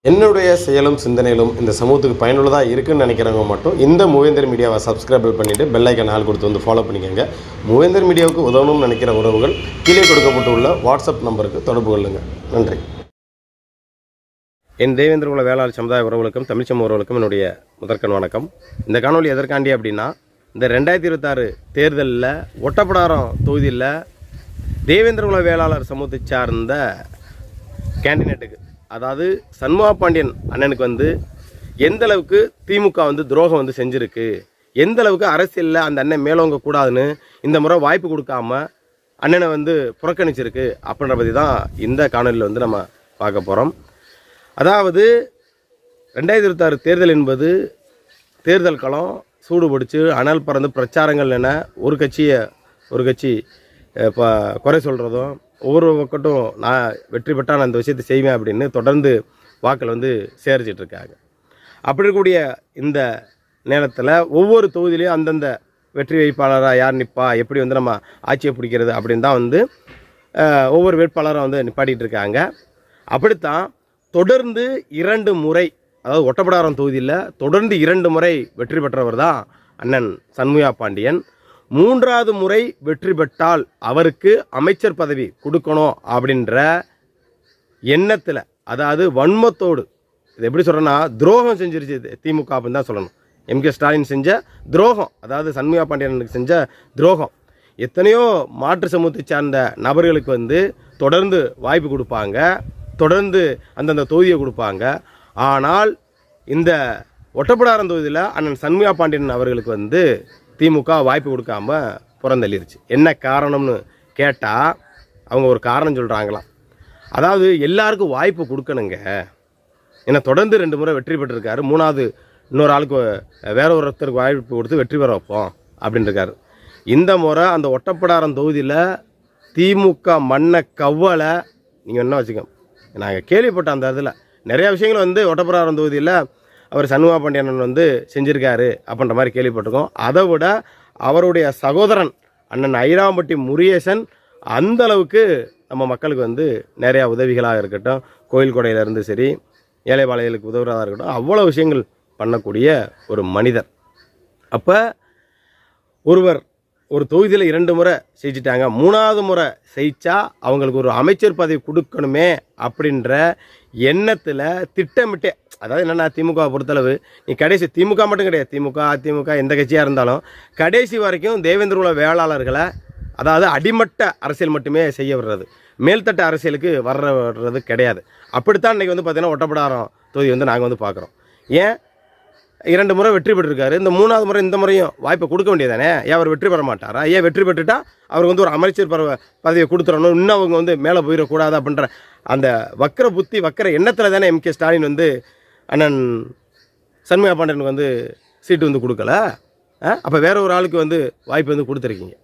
என்னுடைய செயலும் சிந்தனையிலும் இந்த சமூகத்துக்கு பயனுள்ளதாக இருக்குன்னு நினைக்கிறவங்க மட்டும் இந்த மூவேந்தர் மீடியாவை சப்ஸ்கிரைப் பண்ணிவிட்டு பெல் ஐக்கான் ஆல் கொடுத்து வந்து ஃபாலோ பண்ணிக்கோங்க. மூவேந்தர் மீடியாவுக்கு உதவணும்னு நினைக்கிற உறவுகள் கீழே கொடுக்கப்பட்டுள்ள வாட்ஸ்அப் நம்பருக்கு தொடர்பு கொள்ளுங்கள். நன்றி. என் தேவேந்திர குல வேளாளர் சமுதாய உறவுகளுக்கும் தமிழ்ச்சம உறவுகளுக்கும் என்னுடைய முதற்கண் வணக்கம். இந்த காணொலி எதற்காண்டி அப்படின்னா, இந்த 2026 தேர்தலில் ஒட்டப்பிடாரம் தொகுதியில் தேவேந்திர குல வேளாளர் சமூகத்தை சார்ந்த கேண்டிடேட்டுக்கு, அதாவது சண்முகா பாண்டியன் அண்ணனுக்கு எந்த அளவுக்கு திமுக துரோகம் செஞ்சுருக்கு, எந்த அளவுக்கு அரசியலில் அந்த அண்ணன் மேலோங்க கூடாதுன்னு இந்த முறை வாய்ப்பு கொடுக்காம அண்ணனை புறக்கணிச்சிருக்கு அப்படின்ற பற்றி தான் இந்த காணொலியில் நம்ம பார்க்க போகிறோம். அதாவது 2026 தேர்தல் என்பது தேர்தல் களம் சூடுபிடிச்சு அனல் பறந்து பிரச்சாரங்கள் என ஒரு கட்சி இப்போ குறை சொல்கிறதும், ஒவ்வொரு பக்கட்டும் நான் வெற்றி பெற்றால் நான் இந்த விஷயத்தை செய்வேன் அப்படின்னு தொடர்ந்து வாக்கள் சேரிச்சிட்ருக்காங்க. அப்படி இருக்கக்கூடிய இந்த நேரத்தில் ஒவ்வொரு தொகுதியிலையும் அந்தந்த வெற்றி வேட்பாளராக யார் நிற்பா, எப்படி நம்ம ஆட்சியை பிடிக்கிறது அப்படின்னு தான் ஒவ்வொரு வேட்பாளரும் நிப்பாட்டிகிட்டு இருக்காங்க. அப்படித்தான் தொடர்ந்து 2 முறை, அதாவது ஒட்டப்பிடாரம் தொகுதியில் தொடர்ந்து 2 முறை வெற்றி பெற்றவர் தான் அண்ணன் சண்முகா பாண்டியன். 3வது முறை வெற்றி பெற்றால் அவருக்கு அமைச்சர் பதவி கொடுக்கணும் அப்படின்ற எண்ணத்தில், அதாவது வன்மத்தோடு, இது எப்படி சொல்கிறேன்னா துரோகம் செஞ்சிருச்சு திமுக அப்படின்னு தான் சொல்லணும். எம்கே ஸ்டாலின் செஞ்ச துரோகம், அதாவது சண்முகா பாண்டியனுக்கு செஞ்ச துரோகம். எத்தனையோ மாற்று சமூகத்தை சார்ந்த நபர்களுக்கு தொடர்ந்து வாய்ப்பு கொடுப்பாங்க, தொடர்ந்து அந்தந்த தொகுதியை கொடுப்பாங்க. ஆனால் இந்த ஒட்டப்பிடாரம் தொகுதியில் அண்ணன் சண்முகா பாண்டியன் அவர்களுக்கு திமுக வாய்ப்பு கொடுக்காம புறந்தள்ளிருச்சு. என்ன காரணம்னு கேட்டால் அவங்க ஒரு காரணம் சொல்கிறாங்களாம். அதாவது எல்லாருக்கும் வாய்ப்பு கொடுக்கணுங்க, ஏன்னா தொடர்ந்து 2 முறை வெற்றி பெற்றிருக்காரு, 3வது இன்னொரு ஆளுக்கு வேற ஒருத்தருக்கு வாய்ப்பு கொடுத்து வெற்றி பெற வைப்போம் அப்படின்னு இருக்காரு. இந்த முறை அந்த ஒட்டப்பிடாரம் தொகுதியில் திமுக மண்ணை கவ்வலை நீங்கள் என்ன வச்சுக்கோங்க. நாங்கள் கேள்விப்பட்ட அந்த இதில் நிறையா விஷயங்கள் ஒட்டப்பிடாரம் தொகுதியில் அவர் சண்முகா பாண்டியன் செஞ்சுருக்காரு அப்படின்ற மாதிரி கேள்விப்பட்டிருக்கோம். அதை விட அவருடைய சகோதரன் அண்ணன் ஐராம்பட்டி முருகேசன் அந்த அளவுக்கு நம்ம மக்களுக்கு நிறையா உதவிகளாக இருக்கட்டும், கோயில் கொடையிலேருந்து சரி, ஏழைபாளையர்களுக்கு உதவுறதாக இருக்கட்டும், அவ்வளோ விஷயங்கள் பண்ணக்கூடிய ஒரு மனிதர். அப்போ ஒருவர் ஒரு தொகுதியில் 2 முறை செய்யிட்டாங்க, 3வது முறை செய்ச்சா அவங்களுக்கு ஒரு அமைச்சர் பதவி கொடுக்கணுமே அப்படின்ற எண்ணத்தில் திட்டமிட்டே, அதாவது என்னென்னா திமுக பொறுத்தளவு நீ கடைசி திமுக மட்டும் கிடையாது, திமுக அதிமுக எந்த கட்சியாக இருந்தாலும் கடைசி வரைக்கும் தேவேந்திர குல வேளாளர்களை, அதாவது அடிமட்ட அரசியல் மட்டுமே செய்ய வர்றது, மேல்தட்ட அரசியலுக்கு வர்றது கிடையாது. அப்படித்தான் இன்றைக்கி பார்த்தீங்கன்னா ஒட்டப்பிடாரம் தொகுதி நாங்கள் பார்க்குறோம். ஏன் 2 முறை வெற்றி பெற்றிருக்காரு, இந்த 3வது முறை இந்த முறையும் வாய்ப்பை கொடுக்க வேண்டியதானே? ஏன் அவர் வெற்றி பெற மாட்டாரா? ஏன் வெற்றி பெற்றுட்டா அவருக்கு ஒரு அமைச்சர் பதவியை கொடுத்துடணும், இன்னும் அவங்க மேலே போயிடக்கூடாது அப்படின்ற அந்த வக்கர புத்தி வக்கர எண்ணத்தில் தானே எம்கே ஸ்டாலின் அண்ணன் சண்முகா பாண்டியனுக்கு சீட்டு கொடுக்கல. அப்போ வேற ஒரு ஆளுக்கு வாய்ப்பு கொடுத்துருக்கீங்க.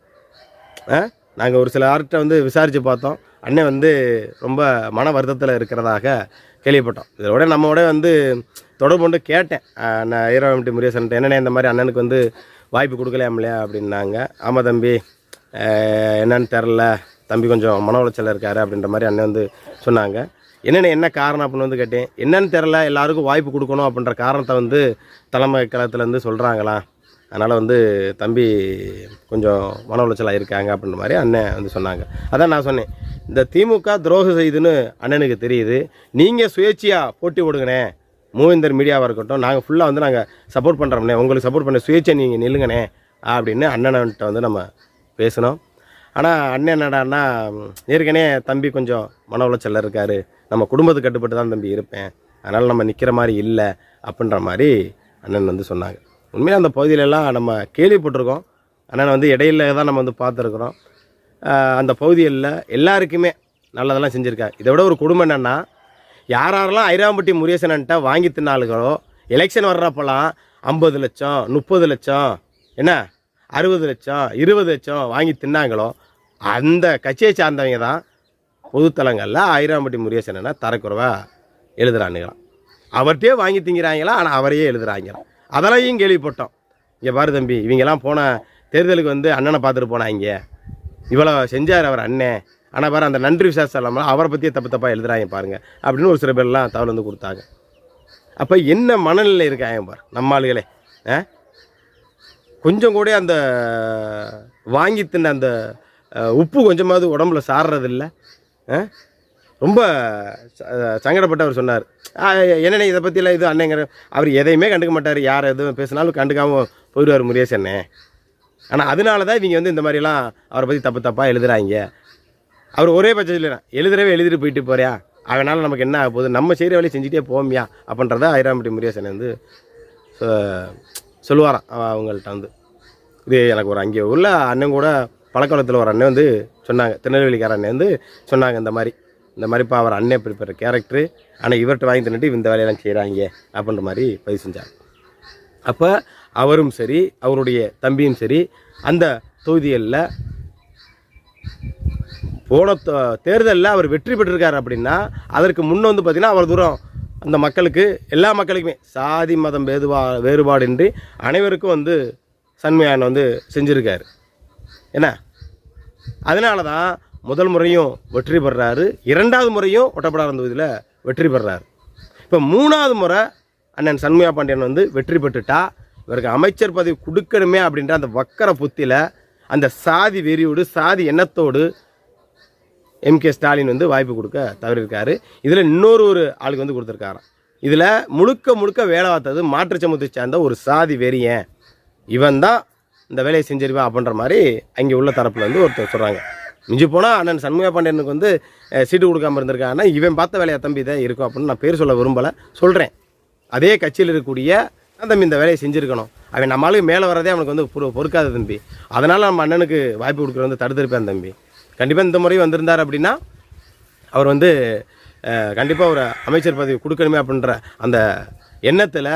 நாங்கள் ஒரு சில ஆர்கிட்ட விசாரித்து பார்த்தோம், அண்ணன் ரொம்ப மன வருத்தத்தில் இருக்கிறதாக கேள்விப்பட்டோம். இதோட நம்மோட தொடர்பு கொண்டு கேட்டேன், நான் ஐராம்பட்டி முருகேசன் என்னென்ன இந்த மாதிரி அண்ணனுக்கு வாய்ப்பு கொடுக்கலையாமலையா அப்படின்னாங்க. ஆமாம் தம்பி, என்னன்னு தெரில தம்பி, கொஞ்சம் மன உளைச்சல் இருக்காரு அப்படின்ற மாதிரி அண்ணன் சொன்னாங்க. என்ன காரணம் அப்படின்னு கேட்டேன். என்னன்னு தெரில, எல்லாருக்கும் வாய்ப்பு கொடுக்கணும் அப்படின்ற காரணத்தை தலைமை களத்தில் சொல்கிறாங்களாம், அதனால் தம்பி கொஞ்சம் மன உளைச்சலாக இருக்காங்க அப்படின்ற மாதிரி அண்ணன் சொன்னாங்க. அதான் நான் சொன்னேன், இந்த திமுக துரோகம் செய்யுதுன்னு அண்ணனுக்கு தெரியுது, நீங்கள் சுயேட்சையாக போட்டி விடுங்கண்ணே, மூவேந்தர் மீடியாவாக இருக்கட்டும், நாங்கள் ஃபுல்லாக நாங்கள் சப்போர்ட் பண்ணுறோம்னே, உங்களுக்கு சப்போர்ட் பண்ண சுயேட்சை நீங்கள் நில்லுங்கண்ணே அப்படின்னு அண்ணன்கிட்ட நம்ம பேசினோம். ஆனால் அண்ணன் என்னடான்னா, ஏற்கனவே தம்பி கொஞ்சம் மன உளைச்சலில் இருக்கார், நம்ம குடும்பத்துக்கு கட்டுப்பட்டு தான் தம்பி இருப்பேன், அதனால் நம்ம நிற்கிற மாதிரி இல்லை அப்படின்ற மாதிரி அண்ணன் சொன்னாங்க. உண்மையிலே அந்த பகுதியிலலாம் நம்ம கேள்விப்பட்டிருக்கோம், அண்ணன் இடையில தான் நம்ம பார்த்துருக்குறோம். அந்த பகுதிகளில் எல்லாருக்குமே நல்லதெல்லாம் செஞ்சுருக்காங்க. இதை விட ஒரு குடும்பம் என்னென்னா, யாரெல்லாம் ஐராம்பட்டி முருகேசன்ட்ட வாங்கி தின்னாளுகளோ எலெக்ஷன் வர்றப்பெல்லாம் 50 லட்சம் 30 லட்சம் என்ன 60 லட்சம் 20 லட்சம் வாங்கி தின்னாங்களோ அந்த கட்சியை சார்ந்தவங்க தான் பொதுத்தலங்களில் ஐராம்பட்டி முருகேசன் தரக்குறைவாக எழுதுறானுங்களாம். அவர்கிட்டயே வாங்கி திங்கிறாங்களா, ஆனால் அவரையே எழுதுறாங்களாம். அதெல்லாம் கேள்விப்பட்டோம். இங்கே பாரு தம்பி, இவங்கெல்லாம் போன தேர்தலுக்கு அண்ணனை பார்த்துட்டு போனாங்க, இவ்வளோ செஞ்சார் அவர் அண்ணன், ஆனால் பாரு அந்த நன்றி விசாரிச்சு இல்லாமல் அவரை பற்றியே தப்பு தப்பாக எழுதுறாங்க பாருங்கள் அப்படின்னு ஒரு சில பேர்லாம் தகவல் கொடுத்தாங்க. அப்போ என்ன மனநிலை இருக்காங்க பார் நம்ம ஆளுகளே. கொஞ்சம் கூட அந்த வாங்கி தின்ன அந்த உப்பு கொஞ்சமாவது உடம்புல சாடுறதில்ல. ரொம்ப சங்கடப்பட்டு அவர் சொன்னார். என்னென்ன இதை பற்றிலாம் இது அண்ணங்கிற அவர் எதையுமே கண்டுக்க மாட்டார். யார் எதுவும் பேசினாலும் கண்டுக்காமல் போயிடுவார் முருகேஷ் அண்ணே. ஆனால் அதனால தான் இவங்க வந்து இந்த மாதிரிலாம் அவரை பற்றி தப்பாக எழுதுகிறாங்க. அவர் ஒரே பட்சத்தில் எழுதிட்டு போயிட்டு போறியா, அதனால் நமக்கு என்ன ஆக போகுது, நம்ம செய்கிற வேலையை செஞ்சுட்டே போமியா அப்படின்றத ஐராம்பட்டி முருகேஷ் அண்ணே வந்து சொல்லுவாராம் அவங்கள்ட்ட வந்து. இது எனக்கு ஒரு அங்கே உள்ள அண்ணன் கூட பழக்கவளத்தில் ஒரு அண்ணன் வந்து சொன்னாங்க, திருநெல்வேலிக்கார அண்ணன் வந்து சொன்னாங்க, இந்த மாதிரிப்பா அவர் அண்ணன் இப்படிப்பட்ட கேரக்டரு, ஆனால் இவர்கிட்ட வாங்கி தின்னுட்டு இந்த வேலையெல்லாம் செய்கிறாங்க அப்படின்ற மாதிரி பதிவு செஞ்சாங்க. அப்போ அவரும் சரி அவருடைய தம்பியும் சரி அந்த தொகுதிகளில் போன தேர்தலில் அவர் வெற்றி பெற்றிருக்கார் அப்படின்னா அதற்கு முன்னே வந்து பார்த்திங்கன்னா அவ்வளோ தூரம் அந்த மக்களுக்கு எல்லா மக்களுக்குமே சாதி மதம் வேறுபாடின்றி அனைவருக்கும் வந்து சண்முகையன் வந்து செஞ்சுருக்காரு. என்ன அதனால தான் முதல் முறையும் வெற்றி பெறாரு, இரண்டாவது முறையும் ஒட்டப்பிடாரம் தொகுதியில் வெற்றி பெறாரு. இப்போ மூணாவது முறை அண்ணன் சண்முகா பாண்டியன் வந்து வெற்றி பெற்றுட்டா இவருக்கு அமைச்சர் பதவி கொடுக்கணுமே அப்படின்ற அந்த வக்கர புத்தியில் அந்த சாதி வெறியோடு சாதி எண்ணத்தோடு எம்கே ஸ்டாலின் வந்து வாய்ப்பு கொடுக்க தவறியிருக்காரு. இதில் இன்னொரு ஆளுக்கு வந்து கொடுத்துருக்காராம். இதில் முழுக்க வேலை பார்த்தது மாற்று சமூகத்தை சேர்ந்த ஒரு சாதி வெறியன், இவன் தான் இந்த வேலையை செஞ்சிருவா அப்படின்ற மாதிரி அங்கே உள்ள தரப்பில் வந்து ஒருத்தர் சொல்கிறாங்க. மிஞ்சி போனால் அண்ணன் சண்முகா பாண்டியனுக்கு வந்து சீட்டு கொடுக்காமல் இருந்திருக்காங்கன்னா இவன் பார்த்த வேலையை தம்பி தான் இருக்கும் அப்படின்னு நான் பேர் சொல்ல விரும்பலை, சொல்கிறேன். அதே கட்சியில் இருக்கக்கூடிய தம்பி இந்த வேலையை செஞ்சுருக்கணும், அவன் நம்மளுக்கு மேலே வரதே அவனுக்கு வந்து பொறுக்காத தம்பி, அதனால் நம்ம அண்ணனுக்கு வாய்ப்பு கொடுக்குற வந்து தடுத்திருப்பேன் தம்பி. கண்டிப்பாக இந்த முறை வந்திருந்தார் அப்படின்னா அவர் வந்து கண்டிப்பாக ஒரு அமைச்சர் பதவி கொடுக்கணுமே அப்படின்ற அந்த எண்ணத்தில்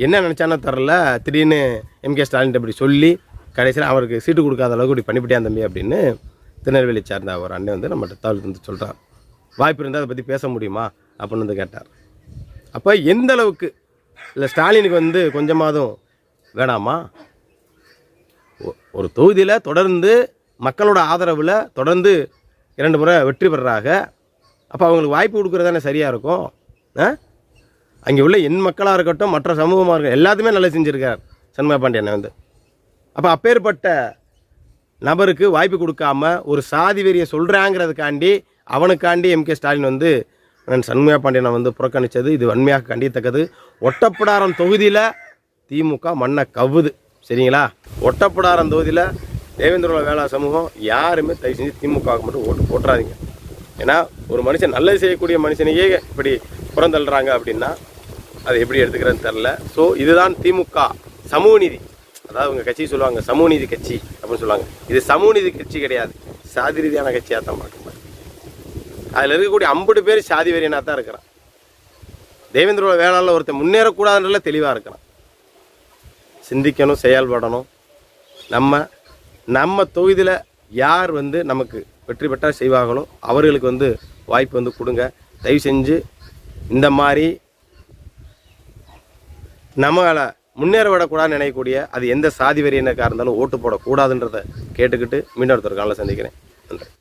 என்ன நினச்சானோ தரல, திடீர்னு எம்கே ஸ்டாலின் இப்படி சொல்லி கடைசியில் அவருக்கு சீட்டு கொடுக்காத அளவுக்கு இப்படி பண்ணிவிட்டேன் தம்பி அப்படின்னு திருநெல்வேலி சார்ந்த ஒரு அண்ணன் வந்து நம்ம தகவல் வந்து சொல்கிறார். வாய்ப்பு இருந்தால் அதை பற்றி பேச முடியுமா அப்படின்னு வந்து கேட்டார். அப்போ எந்த அளவுக்கு இல்லை ஸ்டாலினுக்கு வந்து கொஞ்சமாதும் வேணாமா? ஒரு தொகுதியில் தொடர்ந்து மக்களோட ஆதரவில் தொடர்ந்து 2 முறை வெற்றி பெறாங்க. அப்போ அவங்களுக்கு வாய்ப்பு கொடுக்குறது சரியாக இருக்கும். அங்கே உள்ள என் மக்களாக இருக்கட்டும் மற்ற சமூகமாக இருக்கட்டும் எல்லாத்துமே நல்லா செஞ்சுருக்கார் சண்முகா பாண்டியனை வந்து. அப்போ அப்பேற்பட்ட நபருக்கு வாய்ப்பு கொடுக்காம ஒரு சாதி வெறியை சொல்கிறாங்கிறதுக்காண்டி அவனுக்காண்டி எம்கே ஸ்டாலின் வந்து சண்முகா பாண்டியனை வந்து புறக்கணித்தது இது வன்மையாக கண்டித்தக்கது. ஒட்டப்பிடாரம் தொகுதியில் திமுக மண்ணை கவ்வுது, சரிங்களா? ஒட்டப்பிடாரம் தொகுதியில் தேவேந்திர வேளா சமூகம் யாருமே தயவு செஞ்சு திமுகவுக்கு மட்டும் ஓட்டு போட்டுறாதீங்க. ஏன்னா ஒரு மனுஷன் நல்லது செய்யக்கூடிய மனுஷனையே இப்படி புறந்தள்ளுறாங்க அப்படின்னா அது எப்படி எடுத்துக்கிறேன்னு தெரில. ஸோ இதுதான் திமுக சமூக நீதி, அதாவது உங்கள் கட்சி சொல்லுவாங்க சமூக நீதி கட்சி அப்படின்னு சொல்லுவாங்க. இது சமூக நீதி கட்சி கிடையாது, சாதி ரீதியான கட்சியாக தான் பார்க்க முடியும். அதில் இருக்கக்கூடிய 50 பேர் சாதி வெறியனாக தான் இருக்கிறான். தேவேந்திர வேளாளர் ஒருத்தர் முன்னேறக்கூடாதுன்றல தெளிவாக இருக்கிறான். சிந்திக்கணும், செயல்படணும். நம்ம தொகுதியில் யார் வந்து நமக்கு வெற்றி பெற்றால் செய்வார்களோ அவர்களுக்கு வந்து வாய்ப்பு வந்து கொடுங்க. தயவு செஞ்சு இந்த மாதிரி நம்மளை முன்னேற விடக்கூடாதுன்னு நினைக்கக்கூடிய அது எந்த சாதி வெறியினருக்காக இருந்தாலும் ஓட்டு போடக்கூடாதுன்றதை கேட்டுக்கிட்டு மீண்டும் ஒருத்தர் காலையில் சந்திக்கிறேன். நன்றி.